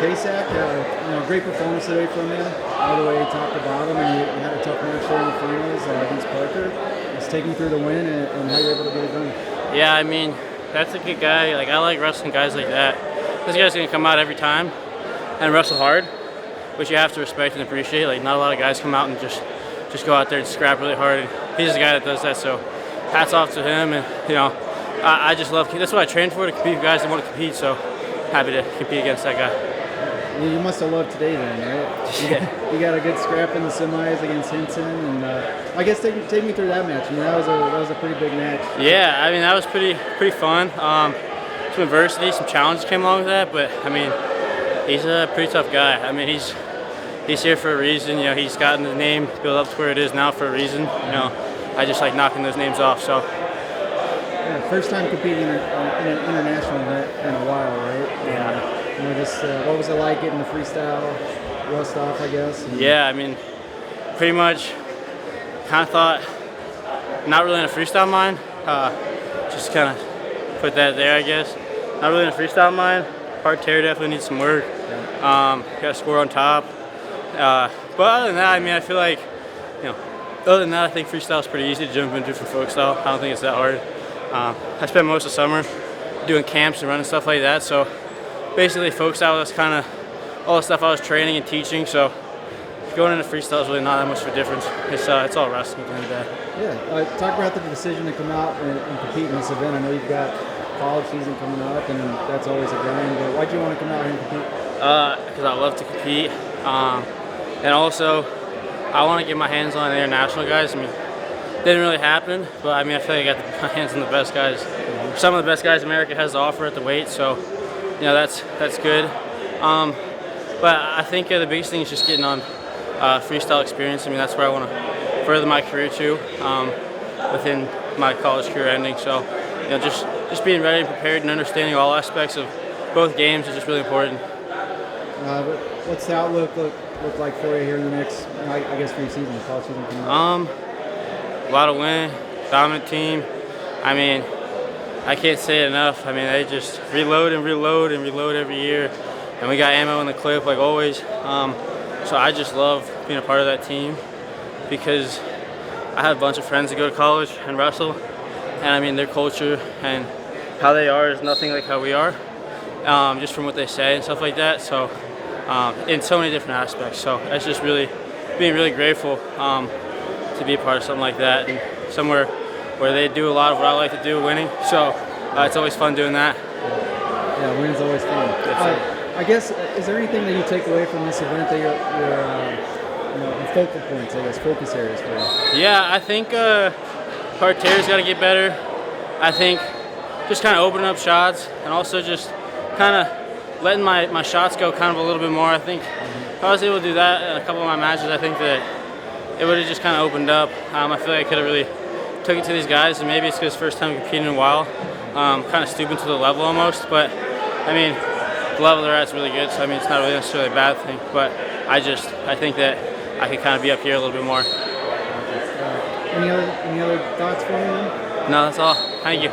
Kasak, great performance today from you, all the way top to bottom, and you had a tough match there in the finals against Parker. Just take me through the win and how you're able to get it done. Yeah, I mean, that's a good guy. Like, I like wrestling guys like that. This guy's gonna come out every time and wrestle hard, which you have to respect and appreciate. Like, not a lot of guys come out and just go out there and scrap really hard. And he's the guy that does that. So, hats off to him. And I just love. That's what I trained for, to compete with guys that want to compete. So, happy to compete against that guy. You must have loved today then, right? You got a good scrap in the semis against Hinton, and I guess take me through that match. I mean, that was a pretty big match. Yeah, I mean, that was pretty fun. Some adversity, some challenges came along with that, but I mean, he's a pretty tough guy. I mean, he's here for a reason. He's gotten the name built up to where it is now for a reason. I just like knocking those names off. So. Yeah, first time competing in an international event in a while, right? Yeah. What was it like getting the freestyle rust off, I guess? Yeah, I mean, pretty much kind of thought, not really in a freestyle mind, just kind of put that there, I guess. Not really in a freestyle mind. Parterre definitely needs some work. Yeah. Got to score on top. But other than that, I mean, I feel like, other than that, I think freestyle is pretty easy to jump into from folk style. I don't think it's that hard. I spent most of summer doing camps and running stuff like that, so basically folk style was kind of all the stuff I was training and teaching, so going into freestyle is really not that much of a difference. It's all wrestling at the end of the day. Yeah, talk about the decision to come out and compete in this event. I know you've got college season coming up, and that's always a grind, but why'd you want to come out here and compete? Because I love to compete, and also I want to get my hands on the international guys. I mean, didn't really happen, but I mean, I feel like I got my hands on the best guys. Some of the best guys America has to offer at the weight, so that's good. But I think the biggest thing is just getting on freestyle experience. I mean, that's where I want to further my career to within my college career ending. So, just being ready and prepared and understanding all aspects of both games is just really important. What's the outlook look like for you here in the next, I guess, for your season, the college season coming up? A lot of win, dominant team. I mean, I can't say it enough. I mean, they just reload and reload and reload every year, and we got ammo in the clip like always. So I just love being a part of that team because I have a bunch of friends that go to college and wrestle, and I mean, their culture and how they are is nothing like how we are, just from what they say and stuff like that. So in so many different aspects. So it's just really being really grateful to be a part of something like that, and somewhere where they do a lot of what I like to do, winning. So it's always fun doing that. Yeah, winning's always fun. I guess, is there anything that you take away from this event that your focal points, I guess, focus areas for you? Yeah, I think Parterre's got to get better. I think just kind of opening up shots and also just kind of letting my shots go kind of a little bit more. I think if I was able to do that in a couple of my matches, I think that it would have just kind of opened up. I feel like I could have really took it to these guys, and maybe it's because first time competing in a while, kind of stooping to the level almost. But I mean, the level they're at is really good, so I mean, it's not really necessarily a bad thing. But I think that I could kind of be up here a little bit more. Any other thoughts for me? No, that's all. Thank you.